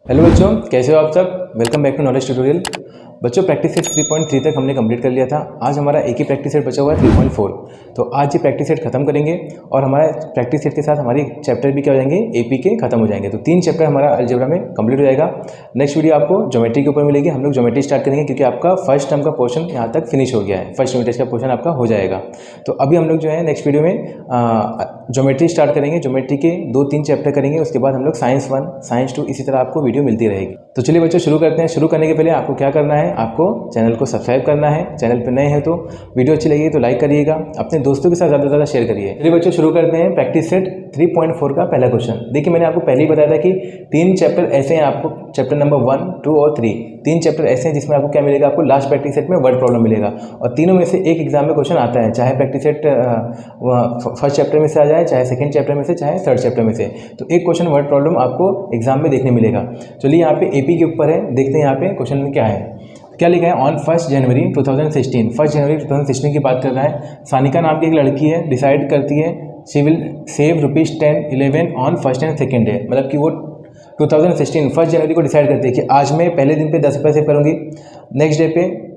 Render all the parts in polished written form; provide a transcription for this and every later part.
Hello बच्चों, कैसे हो आप सब। Welcome back to knowledge tutorial. बच्चों, प्रैक्टिस सेट 3.3 तक हमने कंप्लीट कर लिया था। आज हमारा एक ही प्रैक्टिस सेट बचा हुआ है 3.4। तो आज ये प्रैक्टिस सेट खत्म करेंगे और हमारा प्रैक्टिस सेट के साथ हमारी चैप्टर भी क्या हो जाएंगे, एपी के खत्म हो जाएंगे। तो 3 चैप्टर हमारा अलजेब्रा में कंप्लीट हो जाएगा। नेक्स्ट वीडियो आपको ज्योमेट्री के ऊपर मिलेगी। हम लोग ज्योमेट्री स्टार्ट करेंगे क्योंकि आपका फर्स्ट टर्म का पोर्शन यहाँ तक फिनिश हो गया है। फर्स्ट यूनिट का पोर्शन आपका हो जाएगा। तो अभी हम लोग जो है नेक्स्ट वीडियो में ज्योमेट्री स्टार्ट करेंगे। ज्योमेट्री के 2-3 चैप्टर करेंगे। उसके बाद हम लोग साइंस 1, साइंस 2 इसी तरह आपको वीडियो मिलती रहेगी। तो चलिए बच्चों शुरू करते हैं। शुरू करने के पहले आपको क्या करना है, आपको चैनल को सब्सक्राइब करना है। चैनल पर नए हैं तो वीडियो अच्छी लगी तो लाइक करिएगा, अपने दोस्तों के साथ ज़्यादा से ज़्यादा शेयर करिए। चलिए बच्चों शुरू करते हैं प्रैक्टिस सेट 3.4 का पहला क्वेश्चन। देखिए, मैंने आपको पहले ही बताया था कि 3 चैप्टर ऐसे हैं, आपको चैप्टर नंबर 1, 2 और 3 3 चैप्टर ऐसे हैं जिसमें आपको क्या मिलेगा, आपको लास्ट प्रैक्टिस सेट में वर्ड प्रॉब्लम मिलेगा। और तीनों में से एक एग्जाम में क्वेश्चन आता है, चाहे प्रैक्टिस सेट फर्स्ट चैप्टर में से आ जाए, चाहे सेकंड चैप्टर में से, चाहे थर्ड चैप्टर में से। तो एक क्वेश्चन वर्ड प्रॉब्लम आपको एग्जाम में देखने मिलेगा। चलिए यहाँ पे एपी के ऊपर है, देखते हैं यहाँ पे क्वेश्चन में क्या है। क्या लिखा है, ऑन 1 जनवरी 2016। 1 जनवरी 2016 की बात कर रहा है। सानिका नाम की एक लड़की है, डिसाइड करती है she will save ₹10-11 on first and second day. मतलब कि वो 2016 1 जनवरी को डिसाइड करती है कि आज मैं पहले दिन पे 10 रुपये सेव करूँगी, नेक्स्ट डे पे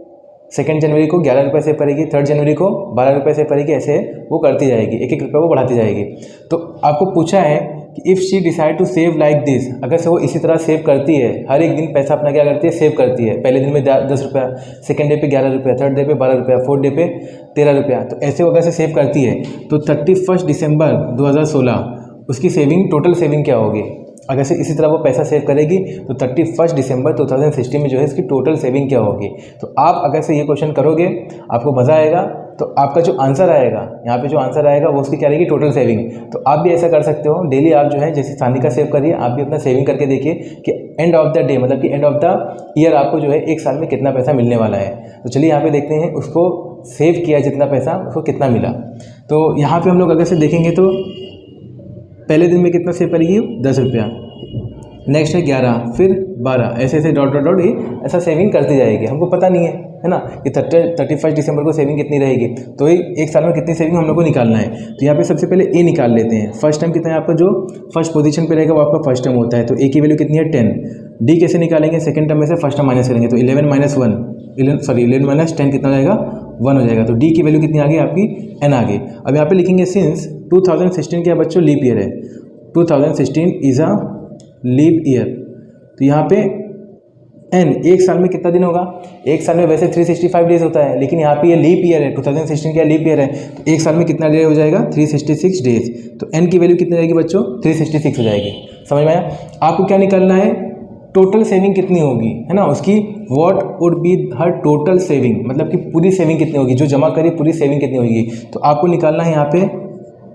2 जनवरी को 11 रुपये सेव करेगी, 3 जनवरी को 12 रुपये सेव करेगी। ऐसे वो करती जाएगी, एक एक रुपये वो बढ़ाती जाएगी। तो आपको पूछा है कि if she decide to save like this, अगर से वो इसी तरह सेव करती है, हर एक दिन पैसा अपना क्या करती है, सेव करती है। पहले दिन में 10 रुपया, सेकेंड डे पे 11 रुपया, थर्ड डे पे 12 रुपया, फोर्थ डे पे 13 रुपया। तो ऐसे वो अगर से सेव करती है तो 31 दिसंबर 2016 उसकी सेविंग, टोटल सेविंग क्या होगी। अगर से इसी तरह वो पैसा सेव करेगी तो 31 दिसंबर 2016 में जो है इसकी टोटल सेविंग क्या होगी। तो आप अगर से ये क्वेश्चन करोगे आपको मज़ा आएगा। तो आपका जो आंसर आएगा, यहाँ पे जो आंसर आएगा वो उसकी क्या रहेगी, टोटल सेविंग। तो आप भी ऐसा कर सकते हो, डेली आप जो है जैसे सानिका सेव करिए, आप भी अपना सेविंग करके देखिए कि एंड ऑफ द डे, मतलब कि एंड ऑफ द ईयर आपको जो है एक साल में कितना पैसा मिलने वाला है। तो चलिए यहाँ पे देखते हैं उसको सेव किया जितना पैसा उसको कितना मिला। तो यहाँ पर हम लोग अगर से देखेंगे तो पहले दिन में कितना सेव करेगी, 10 रुपया, नेक्स्ट है 11, फिर 12, ऐसे ऐसे डॉट डॉट डॉट ही ऐसा सेविंग करती जाएगी। हमको पता नहीं है ना कि 31 दिसंबर को सेविंग कितनी रहेगी। तो एक साल में कितनी सेविंग हम लोग को निकालना है। तो यहाँ पे सबसे पहले ए निकाल लेते हैं। फर्स्ट टाइम कितना है आपका, जो फर्स्ट पोजीशन पे रहेगा वो आपका फर्स्ट टाइम होता है। तो ए की वैल्यू कितनी है, 10। डी कैसे निकालेंगे, सेकंड टर्म में से फर्स्ट टाइम माइनस करेंगे तो 11 - 10 कितना हो जाएगा, 1 हो जाएगा। तो डी की वैल्यू कितनी आ गई आपकी, एन आ गई। अब यहाँ पे लिखेंगे सिंस 2016 क्या बच्चों, लीप ईयर है। 2016 इज़ अ लीप ईयर। तो यहाँ पे एन, एक साल में कितना दिन होगा, एक साल में वैसे 365 डेज होता है, लेकिन यहाँ पे ये लीप ईयर है, 2016 क्या लीप ईयर है। तो एक साल में कितना डे हो जाएगा, 366 डेज। तो एन की वैल्यू कितनी रहेगी बच्चों, 366 हो जाएगी। समझ में आया। आपको क्या निकालना है, टोटल सेविंग कितनी होगी, है ना, उसकी what would be her total saving, मतलब कि पूरी सेविंग कितनी होगी, जो जमा करी पूरी सेविंग कितनी होगी। तो आपको निकालना है यहाँ पे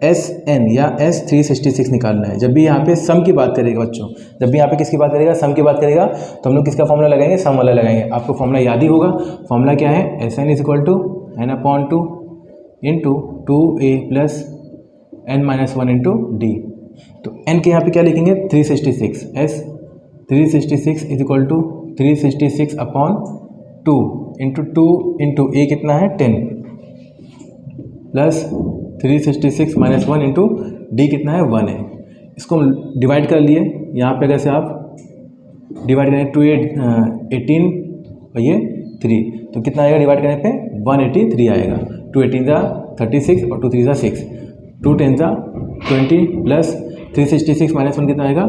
SN या S366 निकालना है। जब भी यहाँ पे सम की बात करेगा बच्चों, जब भी यहाँ पे किसकी बात करेगा, सम की बात करेगा, तो हम लोग किसका फॉर्मूला लगाएंगे, सम वाला लगाएंगे। आपको फॉर्मूला याद ही होगा। फॉर्मूला क्या है, SN = n/2 into 2a + n-1 into D. तो n के यहाँ पे क्या लिखेंगे, 366। S366 = 366/2 इंटू 2 इंटू a कितना है, 10 प्लस 366 - 1 इंटू डी कितना है, 1 है। इसको डिवाइड कर लिए। यहाँ पे अगर से आप डिवाइड करें 2 18 और ये 3, तो कितना आएगा डिवाइड करने पे, 183 आएगा। 2 18 36 और 2 3 6, 2 10 20 प्लस 366 - 1 कितना आएगा,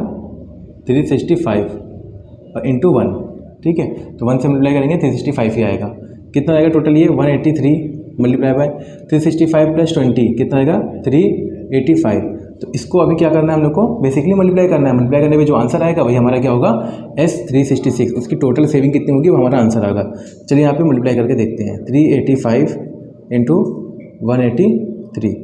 365 और इंटू 1। ठीक है, तो 1 से मल्टीप्लाई करेंगे 365 ही आएगा। कितना आएगा टोटल, ये 183 मल्टीप्लाई बाय 365 + 20 कितना आएगा, 385। तो इसको अभी क्या करना है हम लोग को, बेसिकली मल्टीप्लाई करना है। मल्टीप्लाई करने में जो आंसर आएगा वही हमारा क्या होगा, S366। उसकी टोटल सेविंग कितनी होगी वो हमारा आंसर आएगा। चलिए यहाँ पे मल्टीप्लाई करके देखते हैं। 385 इंटू 183,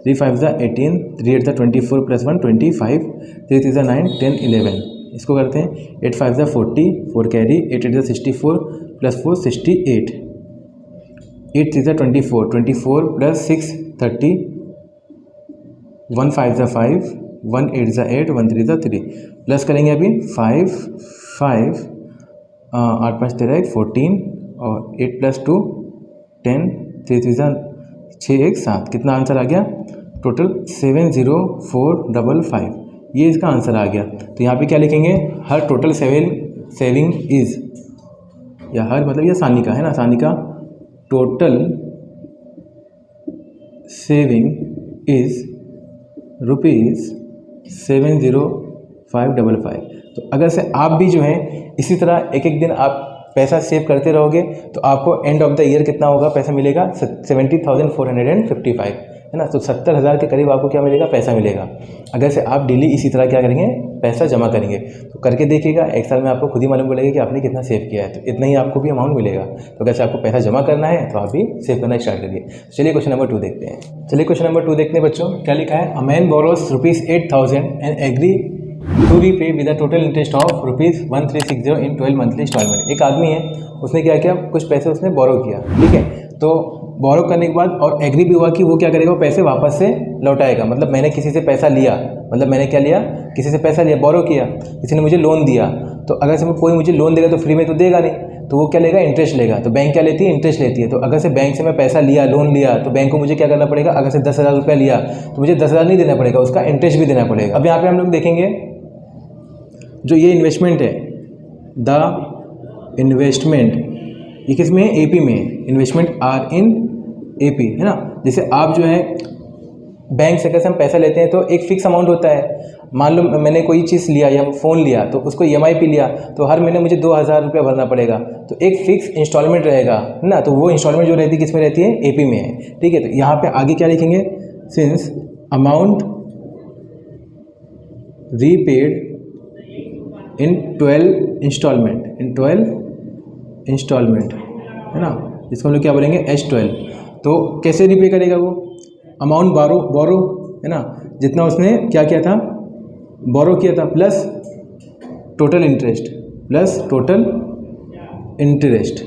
3 5 18, 3 8 24 + 1 25, 3 3 9 10 11। इसको करते हैं 8 5 40, 4 कैरी, 8 8 64 + 4 68, 8 3 24, 24 + 6 30, 1 5 5, 1 8 8, 1 3 3। प्लस करेंगे अभी 5 5, 8 5 13 14 और 8 + 2 10, 3 3 6 1 7। कितना आंसर आ गया, टोटल 70455। ये इसका आंसर आ गया। तो यहाँ पे क्या लिखेंगे, हर टोटल सेविंग इज़, या हर मतलब ये सानिका है ना, सानिका टोटल सेविंग इज़ ₹70555। तो अगर से आप भी जो है इसी तरह एक एक दिन आप पैसा सेव करते रहोगे तो आपको एंड ऑफ द ईयर कितना होगा, पैसा मिलेगा 70,455, है ना। तो 70,000 के करीब आपको क्या मिलेगा, पैसा मिलेगा। अगर से आप डेली इसी तरह क्या करेंगे, पैसा जमा करेंगे। तो करके देखिएगा, एक साल में आपको खुद ही मालूम पड़ेगा कि आपने कितना सेव किया है। तो इतना ही आपको भी अमाउंट मिलेगा। तो अगर से आपको पैसा जमा करना है तो आप भी सेव करना स्टार्ट करिए। चलिए क्वेश्चन नंबर 2 देखते हैं। चलिए क्वेश्चन नंबर 2 देखते हैं बच्चों, क्या लिखा है। A man borrows ₹8,000 and agree to repay with a total interest of ₹1360 in 12 monthly instalment. एक आदमी है, उसने क्या किया, कुछ पैसे उसने बोरो किया, ठीक है। तो बोरो करने के बाद और एग्री भी हुआ कि वो क्या करेगा, वो पैसे वापस से लौटाएगा। मतलब मैंने किसी से पैसा लिया, मतलब मैंने क्या लिया, किसी से पैसा लिया, बोरो किया, किसी ने मुझे लोन दिया। तो अगर से कोई मुझे लोन देगा तो फ्री में तो देगा नहीं, तो वो क्या लेगा, इंटरेस्ट लेगा। तो बैंक क्या लेती है, इंटरेस्ट लेती है। तो अगर से बैंक से मैं पैसा लिया, लोन लिया, तो बैंक को मुझे क्या करना पड़ेगा, अगर से 10,000 रुपया लिया तो मुझे 10,000 नहीं देना पड़ेगा, उसका इंटरेस्ट भी देना पड़ेगा। अब यहाँ पे हम लोग देखेंगे जो ये इन्वेस्टमेंट है, द इन्वेस्टमेंट, ये किस में है, एपी में। इन्वेस्टमेंट आर इन एपी, है ना। जैसे आप जो है बैंक से अगर हम पैसा लेते हैं तो एक फिक्स अमाउंट होता है। मान लो मैंने कोई चीज़ लिया या फ़ोन लिया तो उसको EMI पे लिया, तो हर महीने मुझे 2,000 रुपया भरना पड़ेगा। तो एक फिक्स इंस्टॉलमेंट रहेगा, है ना। तो वो इंस्टॉलमेंट जो रहती है किस में रहती है, एपी में है, ठीक है। तो यहाँ पे आगे क्या लिखेंगे, सिंस अमाउंट रीपेड इन 12 इंस्टॉलमेंट, है ना, इसको हम लोग क्या बोलेंगे, S12। तो कैसे रिपे करेगा वो, अमाउंट बोरो, है ना, जितना उसने क्या किया था, बोरो किया था, प्लस टोटल इंटरेस्ट।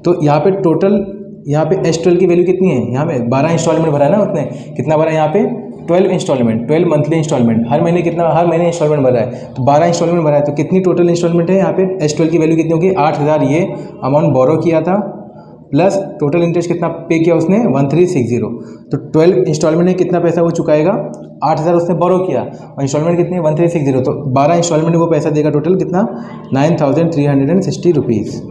तो यहाँ पे टोटल, यहाँ पे S12 की वैल्यू कितनी है, यहाँ पे 12 इंस्टॉलमेंट भरा है ना उसने, कितना भरा है यहाँ पे, 12 इंस्टॉलमेंट, 12 मंथली इंस्टॉलमेंट। हर महीने कितना, हर महीने इंस्टॉलमेंट भरा है, तो 12 इंस्टॉलमेंट भरा है। तो कितनी टोटल इंस्टॉलमेंट है यहाँ पे, S12 की वैल्यू कितनी होगी, 8,000 ये अमाउंट बोरो किया था, प्लस टोटल इंटरेस्ट कितना पे किया उसने, 1360। तो 12 इंस्टॉलमेंट में कितना पैसा वो चुकाएगा, 8,000 उसने बोरो किया और इंस्टॉलमेंट कितनी है, 1360। तो 12 इंस्टॉलमेंट में वो पैसा देगा टोटल कितना, 9,360 रुपीज़।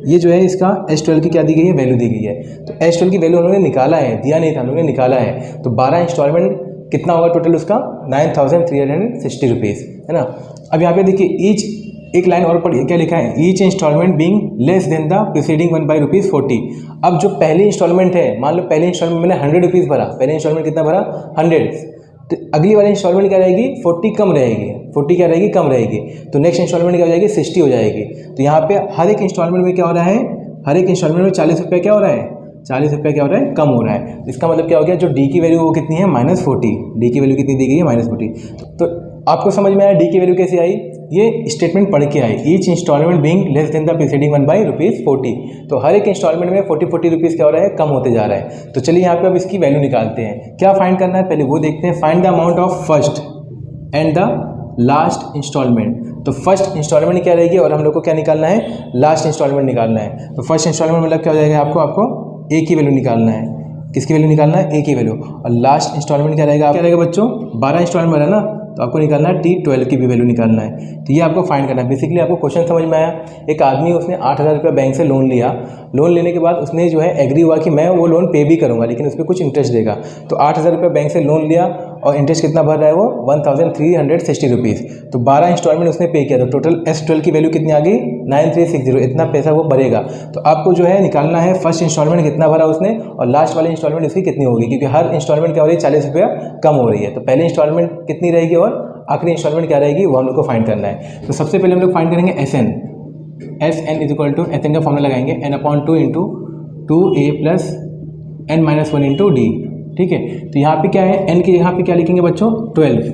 ये जो है इसका S12 की क्या दी गई है, वैल्यू दी गई है। तो S12 की वैल्यू उन्होंने निकाला है, दिया नहीं था, हम लोगों ने निकाला है। तो 12 इंस्टॉलमेंट कितना होगा टोटल उसका, 9,360 रुपीज़, है ना। अब यहाँ पे देखिए ईच, एक लाइन और पढ़िए, क्या लिखा है, each instalment being less than the preceding one by ₹40। अब जो पहली इंस्टॉलमेंट है, मान लो पहले इंस्टॉलमेंट मैंने 100 रुपीज़ भरा, पहले इंस्टॉलमेंट कितना भरा, 100। तो अगली वाली इंस्टॉलमेंट क्या रहेगी, 40 कम रहेगी, 40 क्या रहेगी, कम रहेगी। तो नेक्स्ट इंस्टॉलमेंट क्या हो जाएगी, 60 हो जाएगी। तो यहाँ पे हर एक इंस्टॉलमेंट में क्या हो रहा है, हर एक इंस्टॉलमेंट में 40 रुपये क्या हो रहा है, 40 रुपये क्या हो रहा है, कम हो रहा है। इसका मतलब क्या हो गया, जो डी की वैल्यू वो कितनी है, -40। डी की वैल्यू कितनी दी गई है, -40। तो आपको समझ में आया डी की वैल्यू कैसे आई, ये स्टेटमेंट पढ़ के आई, each instalment being less than the preceding one by ₹40। तो हर एक इंस्टॉलमेंट में 40 रुपीज़ क्या हो रहा है, कम होते जा रहा है। तो चलिए यहाँ पे अब इसकी वैल्यू निकालते हैं। क्या फाइंड करना है, पहले वो देखते हैं। Find the amount of first and the last instalment. तो फर्स्ट इंस्टॉलमेंट क्या रहेगी और हम लोग को क्या निकालना है, लास्ट इंस्टॉलमेंट निकालना है। तो फर्स्ट इंस्टॉलमेंट मतलब क्या हो जाएगा, आपको ए की वैल्यू निकालना है। किसकी वैल्यू निकालना है, ए की वैल्यू। और लास्ट इंस्टॉलमेंट क्या रहेगा, क्या रहेगा बच्चों, 12 इंस्टॉलमेंट है ना, तो आपको निकालना है T12 की भी वैल्यू निकालना है। तो ये आपको फाइंड करना है। बेसिकली आपको क्वेश्चन समझ में आया, एक आदमी उसने 8,000 रुपये बैंक से लोन लिया, लोन लेने के बाद उसने जो है एग्री हुआ कि मैं वो लोन पे भी करूँगा, लेकिन उस पर कुछ इंटरेस्ट देगा। तो 8,000 रुपये बैंक से लोन लिया और इंटरेस्ट कितना भर रहा है वो, 1,360 रुपीज़। तो 12 इंस्टॉलमेंट उसने पे किया, तो टोटल S12 की वैल्यू कितनी आ गई, 9,360। इतना पैसा वो भरेगा। तो आपको जो है निकालना है फर्स्ट इंस्टॉलमेंट कितना भरा उसने और लास्ट वाली इंस्टॉलमेंट उसकी कितनी होगी, क्योंकि हर इंस्टॉलमेंट क्या हो रही है, 40 रुपया कम हो रही है। तो पहले इंस्टॉलमेंट कितनी रहेगी और आखिरी इंस्टॉलमेंट क्या रहेगी, वो हम लोग को फाइंड करना है। तो सबसे पहले हम लोग फाइंड करेंगे SN इक्वल टू SN का फॉर्मूला लगाएंगे, n/2 into 2a plus n-1 into D. ठीक है, तो यहाँ पे क्या है, n की यहाँ पे क्या लिखेंगे बच्चों, 12।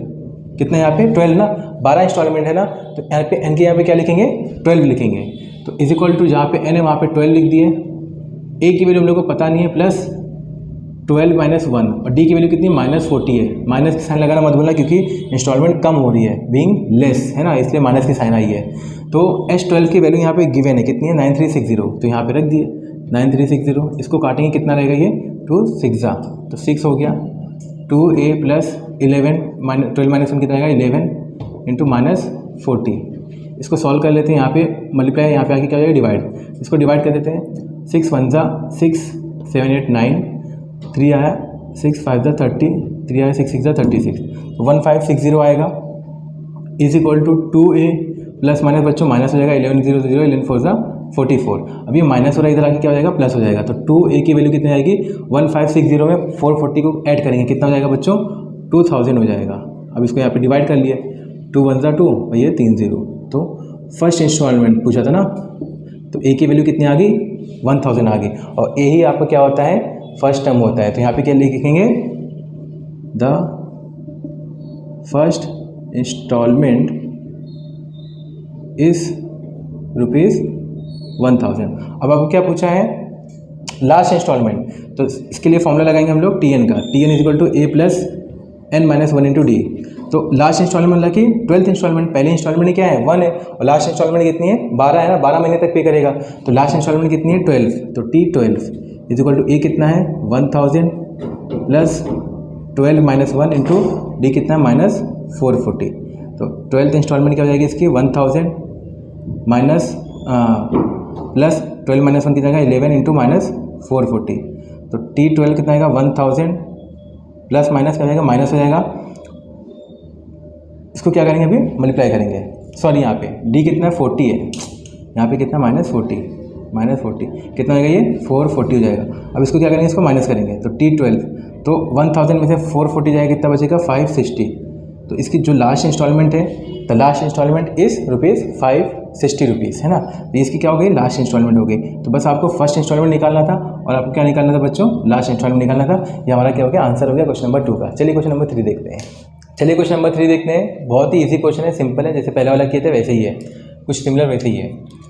कितना यहाँ पे 12 ना, 12 इंस्टॉलमेंट है ना, तो यहाँ पे n के यहाँ पे क्या लिखेंगे, 12 लिखेंगे। तो इज इक्वल टू जहाँ पे n है वहाँ पे 12 लिख दिए। a की वैल्यू हम लोग को पता नहीं है, प्लस 12 - 1 और डी की वैल्यू कितनी, -40 है। माइनस की साइन लगाना मत भूलना, क्योंकि इंस्टॉलमेंट कम हो रही है, बीइंग लेस, है ना, इसलिए माइनस की साइन आई है। तो S12 की वैल्यू यहाँ पे गिवन है, कितनी है, 9360। तो यहाँ पे रख दिए 9360। इसको काटेंगे कितना रहेगा, ये 2 6 जा, तो 6 हो गया, 2a प्लस 12 माइनस 1 कितना आएगा 11 इंटू माइनस 40। इसको सॉल्व कर लेते हैं, यहाँ पे मल्टीप्लाई, यहाँ पे आके क्या हो जाएगा डिवाइड। इसको डिवाइड कर देते हैं, 6 1 जा 6, 7 8 9, 3 आया 6 5 जा 30, 3 आया 6 6 जा 36, तो 1560 आएगा is equal to 2a plus minus बच्चों माइनस हो जाएगा 11 0 0, 11 4 जा 44। अब ये माइनस हो रहा है, इधर आके क्या हो जाएगा प्लस हो जाएगा, तो 2a की वैल्यू कितनी आएगी 1560 में 440 को ऐड करेंगे कितना हो जाएगा बच्चों 2000 हो जाएगा। अब इसको यहाँ पे डिवाइड कर लिए, 2 1 जा 2 और ये 3 0, तो फर्स्ट इंस्टॉलमेंट पूछा था ना, तो a की वैल्यू कितनी आ गई 1000 आ गई, और a ही आपका क्या होता है फर्स्ट टर्म होता है। तो यहाँ पे क्या लिखेंगे द फर्स्ट इंस्टॉलमेंट इज ₹1000। अब आपको क्या पूछा है लास्ट इंस्टॉलमेंट, तो इसके लिए फॉर्मूला लगाएंगे हम लोग TN का, TN is equal to a plus n minus 1 into D. तो लास्ट इंस्टॉलमेंट मतलब कि 12th इंस्टॉलमेंट, पहले इंस्टॉलमेंट क्या है 1 है और लास्ट इंस्टॉलमेंट कितनी है 12 है ना, 12 महीने तक पे करेगा, तो लास्ट इंस्टॉलमेंट कितनी है 12, तो T12 is equal to a कितना है 1000 प्लस 12 माइनस 1 इंटू डी कितना है माइनस 440। तो 12th इंस्टॉलमेंट क्या हो जाएगी इसकी 1000 माइनस प्लस 12 माइनस 1 कितना आएगा 11 इंटू माइनस 440, तो T12 कितना आएगा 1000 प्लस माइनस क्या हो जाएगा माइनस हो जाएगा, इसको क्या करेंगे अभी मल्टीप्लाई करेंगे, सॉरी यहाँ पे D कितना है 40 है, यहाँ पे कितना माइनस 40 कितना आएगा ये 440 हो जाएगा। अब इसको क्या करेंगे इसको माइनस करेंगे, तो T12 तो 1000 में से 440 जाएगा कितना बचेगा 560, तो इसकी जो लास्ट इंस्टॉलमेंट है द लास्ट इंस्टॉलमेंट इज़ ₹560 है ना, तो इसकी क्या हो गई लास्ट इंस्टॉलमेंट हो गई। तो बस आपको फर्स्ट इंस्टॉलमेंट निकालना था और आपको क्या निकालना था बच्चों लास्ट इंस्टॉलमेंट निकालना था। ये हमारा क्या हो गया आंसर हो गया क्वेश्चन नंबर 2 का। चलिए क्वेश्चन नंबर 3 देखते हैं। चलिए क्वेश्चन नंबर 3 देखते हैं, बहुत ही इजी क्वेश्चन है, सिंपल है, जैसे पहले वाला किए थे वैसे ही है, कुछ सिमिलर वैसे ही है।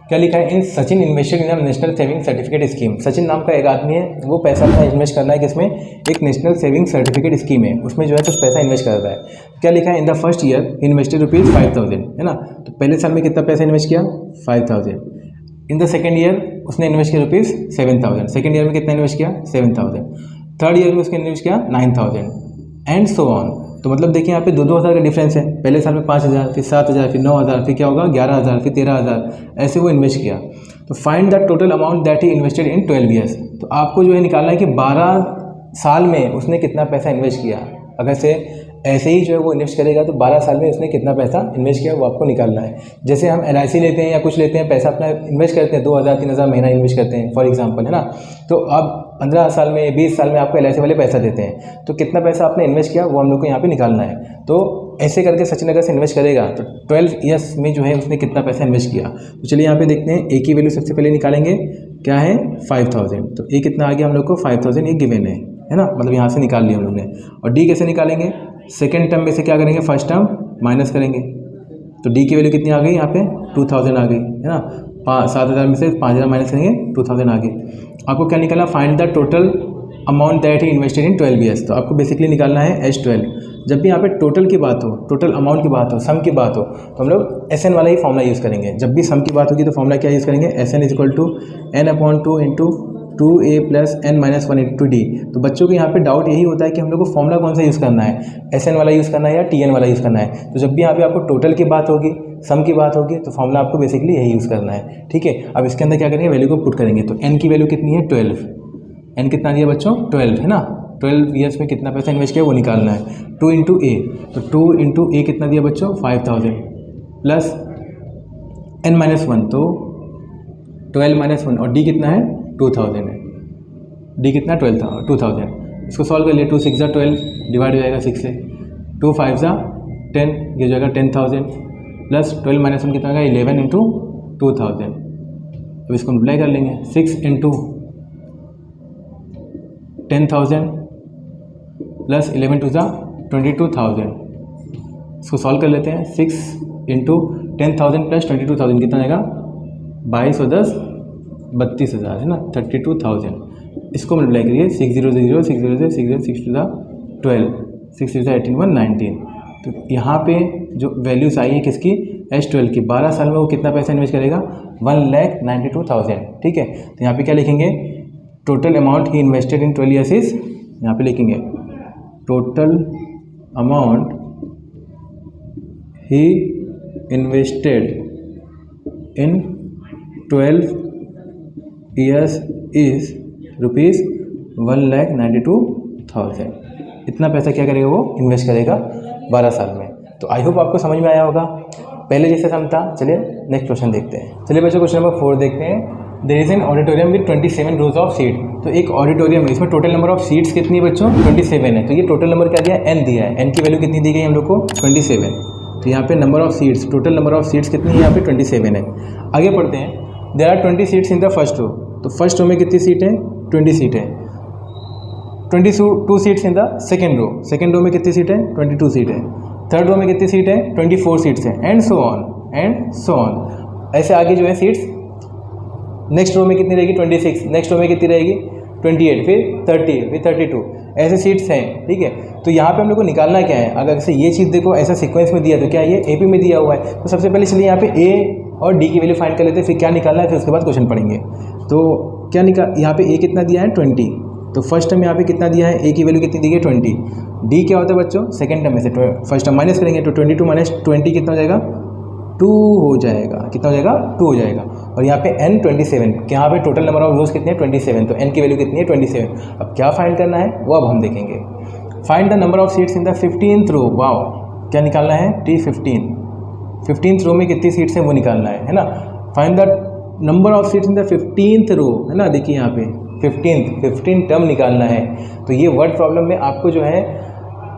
क्या लिखा है, in Sachin invested in national saving certificate scheme. Sachin नाम का एक आदमी है, वो पैसा अपना इन्वेस्ट करना है किसमें, एक नेशनल सेविंग सर्टिफिकेट स्कीम है, उसमें जो है कुछ पैसा इन्वेस्ट कर रहा है। क्या लिखा है, इन द फर्स्ट ईयर इन्वेस्टेड ₹5000 है ना, तो पहले साल में कितना पैसा इन्वेस्ट किया 5000। इन द सेकेंड ईयर उसने इन्वेस्ट किया ₹7000, सेकेंड ईयर में कितना इन्वेस्ट किया 7000, थर्ड ईयर में उसने इन्वेस्ट किया 9000 एंड सो ऑन। तो मतलब देखिए यहाँ पे 2-2000 का डिफरेंस है, पहले साल में 5000, फिर 7000, फिर 9000, फिर क्या होगा 11000, फिर 13000, ऐसे वो इन्वेस्ट किया। तो find the total amount that he invested in 12 years. तो आपको जो है निकालना है कि 12 साल में उसने कितना पैसा इन्वेस्ट किया। अगर से ऐसे ही जो है वो इन्वेस्ट करेगा तो 12 साल में उसने कितना पैसा इन्वेस्ट किया वो आपको निकालना है। जैसे हम LIC लेते हैं या कुछ लेते हैं, पैसा अपना इन्वेस्ट करते हैं, 2000-3000 महीना इन्वेस्ट करते हैं फॉर एग्जांपल है ना, तो अब 15 साल में 20 साल में आपको LIC वाले पैसा देते हैं, तो कितना पैसा आपने इन्वेस्ट किया वो हम लोग को यहाँ पे निकालना है। तो ऐसे करके सचिन अगर से इन्वेस्ट करेगा तो 12 ईयर्स में जो है उसने कितना पैसा इन्वेस्ट किया। तो चलिए यहाँ पे देखते हैं, ए की वैल्यू सबसे पहले निकालेंगे, क्या है 5000, तो ए कितना आ गया हम लोग को 5000, ये गिवन है ना, मतलब यहाँ से निकाल लिया हम लोग ने। और डी कैसे निकालेंगे, सेकेंड टर्म में से क्या करेंगे फर्स्ट टर्म माइनस करेंगे, तो डी की वैल्यू कितनी आ गई यहाँ पे 2000 आ गई है ना, 7000 में से 5000 माइनस करेंगे 2000 आ गई। आपको क्या निकालना, find the total amount that he invested in 12 years. तो आपको बेसिकली निकालना है S12। जब भी यहाँ पे टोटल की बात हो, टोटल अमाउंट की बात हो, सम की बात हो, तो हम लोग SN वाला ही फॉर्मूला यूज़ करेंगे। जब भी सम की बात होगी तो फॉर्मूला क्या यूज़ करेंगे, SN is equal to n/2 into 2a plus n minus 1 into D. तो बच्चों को यहाँ पे डाउट यही होता है कि हम लोग को फॉर्मूला कौन सा यूज़ करना है, SN वाला यूज़ करना है या TN वाला यूज़ करना है। तो जब भी यहाँ पे आपको टोटल की बात होगी, सम की बात होगी, तो फॉर्मूला आपको बेसिकली यही यूज़ करना है, ठीक है। अब इसके अंदर क्या करेंगे, वैल्यू को पुट करेंगे। तो n की वैल्यू कितनी है 12, n कितना दिया बच्चों 12 है ना, 12 ईयर्स में कितना पैसा इन्वेस्ट किया वो निकालना है। 2 इंटू ए, तो 2 इंटू ए कितना दिया बच्चों 5000 प्लस n माइनस 1, तो 12 माइनस 1, और डी कितना है 2000 है, डी कितना 2000। इसको सॉल्व कर लिए, 2 6 12 डिवाइड हो जाएगा 6 से, 2 5 10, ये हो जाएगा 10000 प्लस 12 माइनस 1 कितना आएगा 11 इंटू 2000। अब इसको मल्टीप्लाई कर लेंगे, 6 इंटू 10,000 प्लस 11 टू 22,000। इसको सॉल्व कर लेते हैं, 6 इंटू 10,000 प्लस 22,000 कितना आएगा 22 और 10 32,000 है ना, 32,000। इसको मल्टीप्लाई करिए, 6 0 0 6 0 0 6 0 6 टू 12, 6 0 18 1 19। तो यहाँ पे जो वैल्यूज़ आई है किसकी, S12 की, 12 साल में वो कितना पैसा इन्वेस्ट करेगा 1,92,000, ठीक है। तो यहाँ पे क्या लिखेंगे, total amount he invested in 12 years is, यहाँ पे लिखेंगे total amount he invested in 12 years is ₹1,92,000। इतना पैसा क्या करेगा वो इन्वेस्ट करेगा 12 साल में। तो आई होप आपको समझ में आया होगा, पहले जैसे सम था। चलिए नेक्स्ट क्वेश्चन देखते हैं। चलिए बच्चों क्वेश्चन नंबर 4 देखते हैं। There is an auditorium with 27 rows of seat. तो एक ऑडिटोरियम है, इसमें टोटल नंबर ऑफ सीट्स कितनी है बच्चों? 27 है। तो ये टोटल नंबर क्या दिया है? n दिया है। n की वैल्यू कितनी दी गई हम लोग को? 27। तो यहाँ पे number of seats, total number of seats कितनी है यहाँ पे? 27 है। आगे पढ़ते हैं। There are 20 seats in the first row. तो फर्स्ट रो में कितनी सीट है? 20 सीट है। 22 seats in the second row. Second row में कितनी सीट है? 22 सीट है। थर्ड रो में कितनी सीट है? 24 सीट्स है। And so on. ऐसे आगे जो है सीट्स, नेक्स्ट रो में कितनी रहेगी? 26। नेक्स्ट रो में कितनी रहेगी? 28, फिर 30, फिर 32, ऐसे सीट्स हैं। ठीक है, तो यहाँ पे हम लोग को निकालना क्या है? अगर से ये चीज़ देखो ऐसा सीक्वेंस में दिया तो क्या ये AP में दिया हुआ है। तो सबसे पहले चलिए यहाँ पे A और D की वैल्यू फाइंड कर लेते हैं, फिर क्या निकालना है, फिर उसके बाद क्वेश्चन पढ़ेंगे। तो क्या यहाँ पे A कितना दिया है? 20। तो फर्स्ट टर्म यहाँ पे कितना दिया है? A की वैल्यू कितनी दी है? 20। D क्या होता है बच्चों? सेकंड टर्म में से फर्स्ट टर्म माइनस करेंगे तो 22 माइनस 20 कितना हो जाएगा? 2 हो जाएगा। कितना हो जाएगा? 2 हो जाएगा। और यहाँ पे N 27, यहाँ पे टोटल नंबर ऑफ रोज कितने हैं? 27। तो N की वैल्यू कितनी है? 27। अब क्या फाइंड करना है वो अब हम देखेंगे। Find the number of seats in the 15th row. Wow, क्या निकालना है? T15। 15th रो में कितनी सीट्स हैं वो निकालना है ना। Find the number of seats in the 15th रो, है ना। देखिए यहाँ पे 15 टर्म निकालना है। तो ये वर्ड प्रॉब्लम में आपको जो है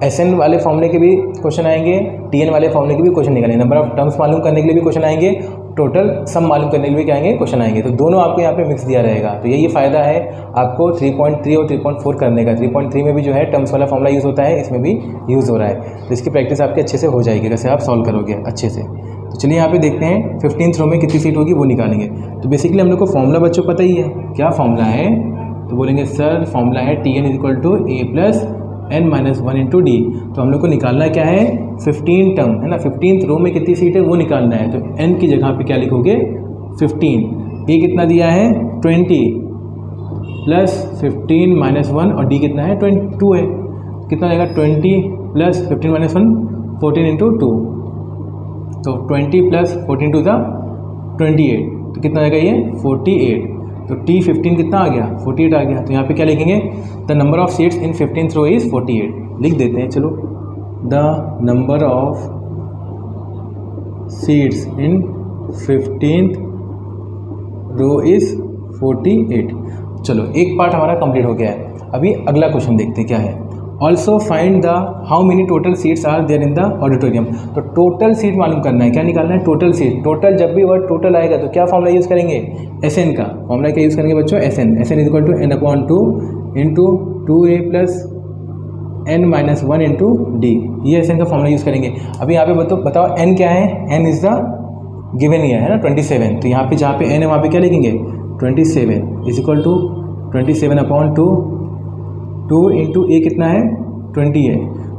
SN वाले फॉर्मूले के भी क्वेश्चन आएंगे, TN वाले फॉर्मूले के भी क्वेश्चन निकालेंगे। नंबर ऑफ टर्म्स मालूम करने के लिए भी क्वेश्चन आएंगे, टोटल सम मालूम करने के लिए भी क्या आएंगे? क्वेश्चन आएंगे। तो दोनों आपको यहाँ पे मिक्स दिया रहेगा। तो यही फ़ायदा है आपको 3.3 और 3.4 करने का। 3.3 में भी जो है टर्म्स वाला फॉर्मूला यूज़ होता है, इसमें भी यूज़ हो रहा है। तो इसकी प्रैक्टिस आपकी अच्छे से हो जाएगी, जैसे आप सॉल्व करोगे अच्छे से। तो चलिए यहाँ पे देखते हैं 15th रो में कितनी सीट होगी वो निकालेंगे। तो बेसिकली हम लोग को फॉर्मूला बच्चों पता ही है। क्या फॉर्मूला है? तो बोलेंगे सर फॉर्मूला है TN = A + n-1 × D। तो हम लोग को निकालना क्या है? 15 टर्म, है ना। 15th रो में कितनी सीट है वो निकालना है। तो n की जगह पे क्या लिखोगे? 15। A कितना दिया है? 20 + 15 - 1 और D कितना है? 2 है। कितना आएगा? 20 + 15 - 1 14 × 2। तो 20 + 14 × 2 = 28। तो कितना आएगा ये? 48। तो T15 कितना आ गया? 48 आ गया। तो यहाँ पे क्या लिखेंगे? The number of seats in 15th row is 48। लिख देते हैं, चलो। The number of seats in 15th row is 48। चलो एक पार्ट हमारा कंप्लीट हो गया है। अभी अगला क्वेश्चन देखते हैं क्या है। Also find the how many total seats are there in the auditorium. तो टोटल सीट मालूम करना है। क्या निकालना है? Total seat. टोटल, जब भी वर्ड टोटल आएगा तो क्या फॉर्मूला यूज़ करेंगे? SN का फॉर्मूला क्या यूज़ करेंगे बच्चों? SN = n/2 × 2A + n-1 × D। ये SN का फॉर्मूला यूज़ करेंगे। अभी यहाँ पे बताओ N क्या है? N is the given year, है ना, 27। तो यहाँ पे जहाँ पे N है वहाँ पे क्या लिखेंगे? 27 = 27/2। 2 × A कितना है? 20 है,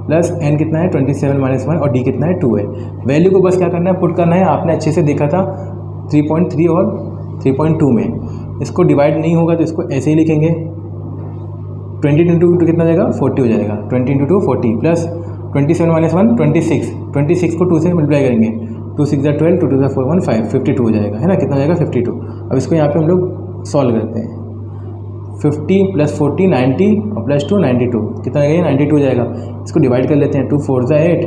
प्लस N कितना है? 27 - 1 और D कितना है? 2 है। वैल्यू को बस क्या करना है? पुट करना है। आपने अच्छे से देखा था 3.3 और 3.2 में। इसको डिवाइड नहीं होगा तो इसको ऐसे ही लिखेंगे। 20 × 2 कितना हो जाएगा? 40 हो जाएगा। 20 × 2 40 प्लस 27 - 1 26। 26 को 2 से मल्टीप्लाई करेंगे। 2 × 6 = 12, 2 × 2 = 4 1 5 52 हो जाएगा, है ना। कितना हो जाएगा? 52। अब इसको यहाँ पे हम लोग सॉल्व करते हैं। 50 + 40 90 और +2 92। कितना आएगा? 92 हो जाएगा। इसको डिवाइड कर लेते हैं। 2 × 4 = 8,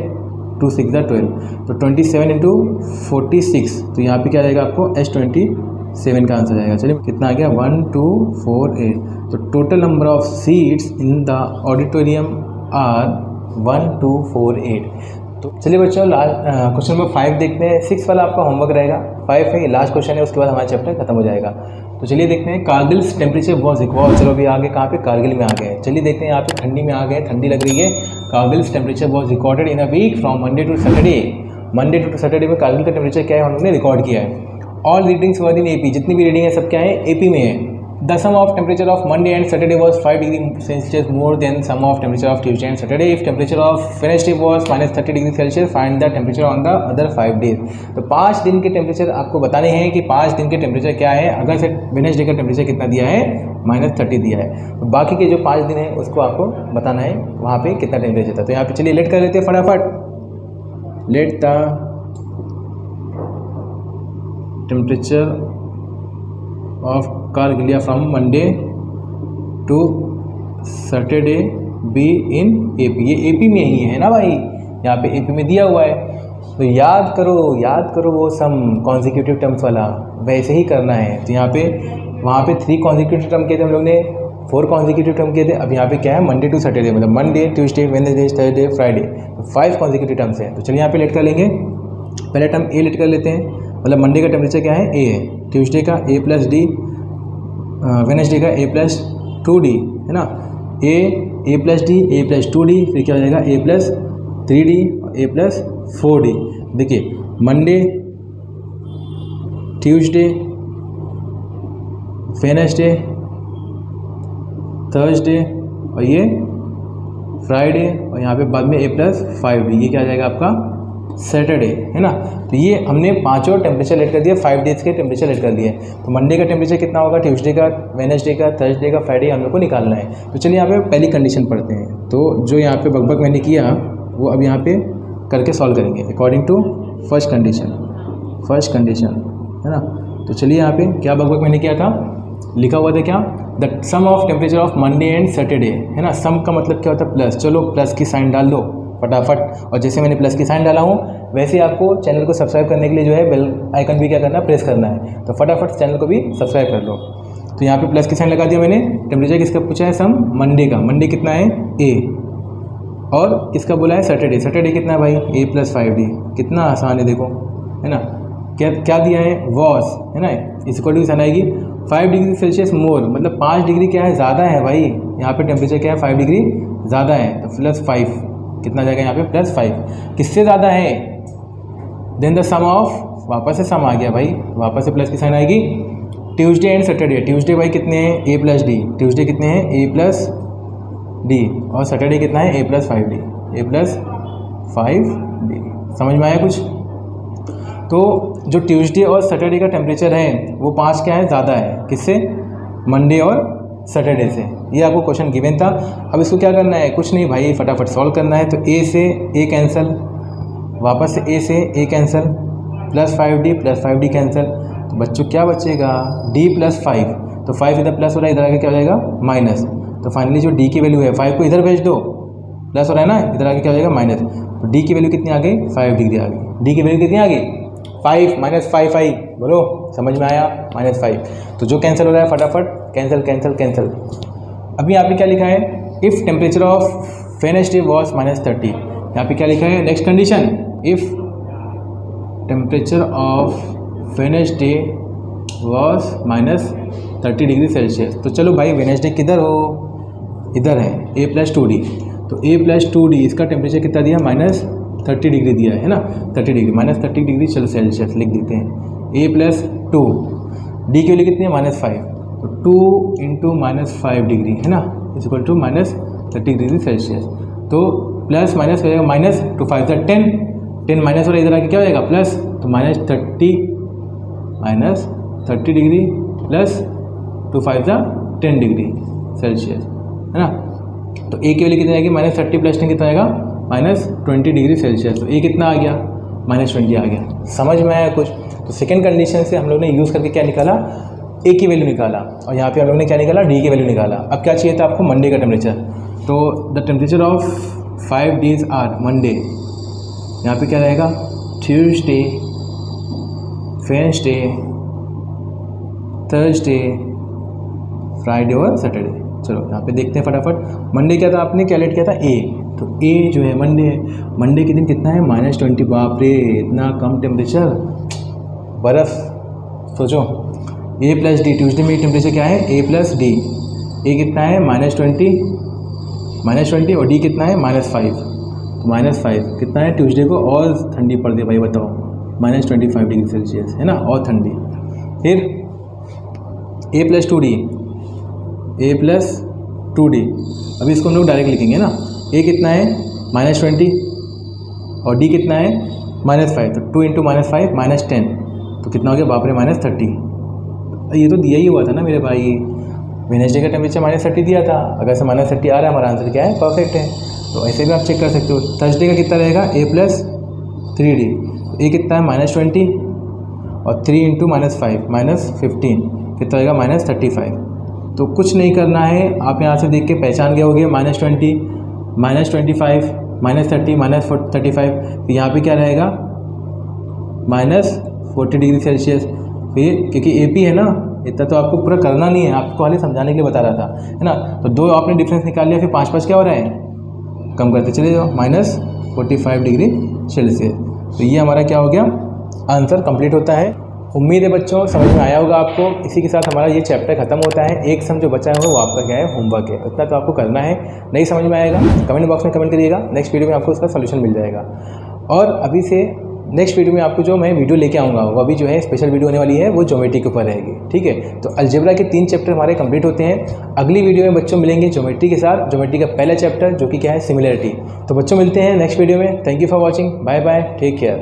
2 × 6 = 12। तो 27 × 46। तो यहाँ पे क्या आएगा आपको? S27 का आंसर आएगा। चलिए कितना आ गया? 1248। तो total number of seats in the auditorium are 1248। तो चलिए बच्चों क्वेश्चन नंबर 5 देखते हैं। 6 वाला आपका होमवर्क रहेगा। 5 है, ये लास्ट क्वेश्चन है, उसके बाद हमारा चैप्टर खत्म हो जाएगा। तो चलिए देखते हैं। कारगिल्स टेम्परेचर वॉज इक्वल। चलो अभी आगे कहाँ पे? कारगिल में आ गए। चलिए देखते हैं। यहाँ पे ठंडी में आ गए, ठंडी लग रही है। Kargil's temperature was recorded in a week from Monday to Saturday. Monday to Saturday में कारगिल का टेम्परेचर क्या है हम लोगों ने रिकॉर्ड किया है। ऑल रीडिंग्स वर इन AP। जितनी भी रीडिंग है सब क्या है? AP में है। The sum of temperature of Monday and Saturday was 5 degree Celsius more than sum of temperature of Tuesday and Saturday. If temperature of Wednesday was -30 degree Celsius find the temperature on the other 5 days. तो 5 दिन के temperature आपको बताने हैं कि 5 दिन के temperature क्या है। अगर से वेडनेसडे का टेम्परेचर कितना दिया है, -30 दिया है, तो बाकी के जो 5 दिन है उसको आपको बताना है वहाँ पे कितना टेम्परेचर था। तो यहाँ पे चलिए लेट कर लेते हैं फटाफट। लेट द टेम्परेचर ऑफ कारगिलिया from Monday to Saturday be in AP. ये एपी में ही है ना भाई, यहाँ पे एपी में दिया हुआ है। तो याद करो वो सम कॉन्जिक्यूटिव टर्म्स वाला वैसे ही करना है। तो यहाँ पे वहाँ पे 3 कॉन्जिक्यूटिव टर्म किए थे हम लोग ने, 4 कॉन्जिक्यूटिव टर्म किए थे। अब यहाँ पे क्या है, मंडे टू सैटरडे, मतलब Monday, Tuesday, Wednesday, Thursday, Friday, तो 5 कॉन्जिक्यूटिव टर्म्स हैं। तो चलिए यहाँ पे लेट कर लेंगे। पहले टर्म ए लेट कर लेते हैं, मतलब मंडे का टेम्परेचर क्या है, ए है, ट्यूसडे का ए प्लस डी, वेडनेसडे का ए प्लस 2d है ना, ए प्लस डी, ए प्लस 2d, फिर क्या हो जाएगा ए प्लस 3d और ए प्लस 4d। देखिए मंडे, ट्यूसडे, वेडनेसडे, थर्सडे और ये फ्राइडे, और यहाँ पे बाद में ए प्लस 5d, ये क्या आ जाएगा आपका सैटरडे, है ना। तो ये हमने 5 टेम्परेचर लेट कर दिया, 5 डेज के टेम्परेचर लेट कर दिए। तो मंडे का टेम्परेचर कितना होगा, ट्यूसडे का, वेडनेसडे का, थर्सडे का, फ्राइडे हम लोग को निकालना है। तो चलिए यहाँ पे पहली कंडीशन पढ़ते हैं। तो जो यहाँ पे बकबक मैंने किया वो अब यहाँ पे करके सॉल्व करेंगे अकॉर्डिंग टू फर्स्ट कंडीशन, है ना। तो चलिए यहाँ पे क्या बकबक मैंने किया था, लिखा हुआ था क्या, the sum of temperature of Monday and Saturday, है ना। सम का मतलब क्या होता है, प्लस। चलो प्लस की साइन डाल दो फटाफट, और जैसे मैंने प्लस की साइन डाला हूँ वैसे आपको चैनल को सब्सक्राइब करने के लिए जो है बेल आइकन भी क्या करना है, प्रेस करना है। तो फटाफट चैनल को भी सब्सक्राइब कर लो। तो यहाँ पे प्लस की साइन लगा दिया मैंने। टेम्परेचर किसका पूछा है, सम मंडे का। मंडे कितना है, ए, और किसका बोला है, सैटरडे। सैटरडे कितना है भाई, ए प्लस 5d। कितना आसान है देखो, है ना। क्या दिया है, वॉस, है ना, इस इक्वल टू साइन आएगी 5 डिग्री सेल्सियस मोर, मतलब 5 डिग्री क्या है, ज़्यादा है भाई। यहाँ पे टेम्परेचर क्या है, 5 डिग्री ज़्यादा है, तो प्लस 5 कितना जाएगा यहाँ पे, प्लस 5। किससे ज़्यादा है, देन द सम ऑफ, वापस से सम आ गया भाई, वापस से प्लस की साइन आएगी, ट्यूसडे एंड सैटरडे। ट्यूसडे भाई कितने हैं, ए प्लस डी। ट्यूसडे कितने हैं, ए प्लस डी, और सैटरडे कितना है, ए प्लस 5d, ए प्लस 5d। समझ में आया कुछ। तो जो ट्यूसडे और सैटरडे का टेम्परेचर है वो 5 क्या है, ज़्यादा है, किससे, मंडे और सैटरडे से। ये आपको क्वेश्चन गिवन था। अब इसको क्या करना है, कुछ नहीं भाई, फटाफट सॉल्व करना है। तो ए से ए कैंसिल, वापस से ए से ए कैंसिल, प्लस 5d कैंसिल, तो बच्चों क्या बचेगा, d प्लस 5। तो 5 इधर प्लस हो रहा है, इधर आगे क्या हो जाएगा, माइनस। तो फाइनली जो d की वैल्यू है, 5 को इधर भेज दो, प्लस हो रहा है ना, इधर आगे क्या हो जाएगा, माइनस। तो d की वैल्यू कितनी आ गई, 5 डिग्री आ गई। d की वैल्यू कितनी आ गई, 5 माइनस 5 आई, बोलो समझ में आया, -5। तो जो कैंसिल हो रहा है फटाफट कैंसिल। अभी यहाँ पे क्या लिखा है, if temperature of Wednesday was -30। यहाँ पे क्या लिखा है, next condition, if temperature of Wednesday was -30 degree Celsius. तो चलो भाई वेडनेसडे किधर हो, इधर है, ए प्लस 2d। तो ए प्लस 2d इसका टेम्परेचर कितना दिया, -30 डिग्री दिया है ना, 30 डिग्री, -30 डिग्री चलो सेल्सियस लिख देते हैं। ए प्लस 2, डी की वैल्यू कितनी है, -5। तो 2 इंटू -5 डिग्री, है ना, is equal to -30 degree Celsius. तो प्लस माइनस हो जाएगा, माइनस 2 5 10 माइनस हो रहा है, इधर आके क्या हो जाएगा, प्लस। तो -30 डिग्री प्लस 2 5 10 डिग्री सेल्सियस, है ना। तो ए की वैल्यू कितनी आएगी, -30 प्लस 10 कितना आएगा, -20 डिग्री सेल्सियस। तो ए कितना आ गया, -20 आ गया। समझ में आया कुछ। तो सेकेंड कंडीशन से हम लोग ने यूज़ करके क्या निकाला, ए की वैल्यू निकाला, और यहाँ पे हम लोग ने क्या निकाला, डी की वैल्यू निकाला। अब क्या चाहिए था आपको, मंडे का टेम्परेचर। तो the temperature of 5 days are Monday, यहाँ पे क्या रहेगा, ट्यूसडे, वेडनेसडे, थर्सडे, फ्राइडे और सैटरडे। चलो यहाँ पे देखते हैं फटाफट। मंडे क्या था, आपने क्या लेट किया था, ए। तो ए जो है मंडे के दिन कितना है, -20। बाप रे, इतना कम टेम्परेचर, बर्फ़। सोचो, ए प्लस डी, ट्यूसडे में टेम्परेचर क्या है, ए प्लस डी। ए कितना है, -20 और डी कितना है, -5। तो -5 कितना है, ट्यूसडे को और ठंडी पड़ गई भाई, बताओ, -25 डिग्री सेल्सियस, है ना, और ठंडी। फिर ए plus 2d, a plus 2d। अभी इसको हम लोग डायरेक्ट लिखेंगे ना, a कितना है -20 और d कितना है -5, तो 2 × -5 -10, तो कितना हो गया बाप रे -30। ये तो दिया ही हुआ था ना मेरे भाई, वेडनेसडे का टेम्परेचर -30 दिया था। अगर से -30 आ रहा है, हमारा आंसर क्या है, परफेक्ट है। तो ऐसे भी आप चेक कर सकते हो। थर्सडे का कितना रहेगा, a प्लस 3d, a कितना है -20 और 3 × -5 -15 कितना होगा -35। तो कुछ नहीं करना है, आप यहाँ से देख के पहचान गए होगे -20 -25 -30 -35, तो यहाँ पे क्या रहेगा -40 डिग्री सेल्सियस। फिर क्योंकि AP है ना, इतना तो आपको पूरा करना नहीं है, आपको खाली समझाने के लिए बता रहा था, है ना। तो 2 आपने डिफरेंस निकाल लिया, फिर 5 क्या हो रहा है, कम करते चले जाओ, -45 डिग्री सेल्सियस। तो ये हमारा क्या हो गया, आंसर कंप्लीट होता है। उम्मीद है बच्चों समझ में आया होगा आपको। इसी के साथ हमारा ये चैप्टर खत्म होता है। एक सम जो बचा है वो आपका क्या है, होमवर्क है। इतना तो आपको करना है। नहीं समझ में आएगा कमेंट बॉक्स में कमेंट करिएगा, नेक्स्ट वीडियो में आपको उसका सोल्यूशन मिल जाएगा। और अभी से नेक्स्ट वीडियो में आपको जो मैं वीडियो लेके आऊँगा वो अभी जो है स्पेशल वीडियो होने वाली है, वो ज्योमेट्री के ऊपर रहेगी, ठीक है। तो अलजेब्रा के 3 चैप्टर हमारे कंप्लीट होते हैं। अगली वीडियो में बच्चों मिलेंगे ज्योमेट्री के साथ, ज्योमेट्री का पहला चैप्टर जो कि क्या है, सिमिलरिटी। तो बच्चों मिलते हैं नेक्स्ट वीडियो में। Thank you for watching, bye bye, take care.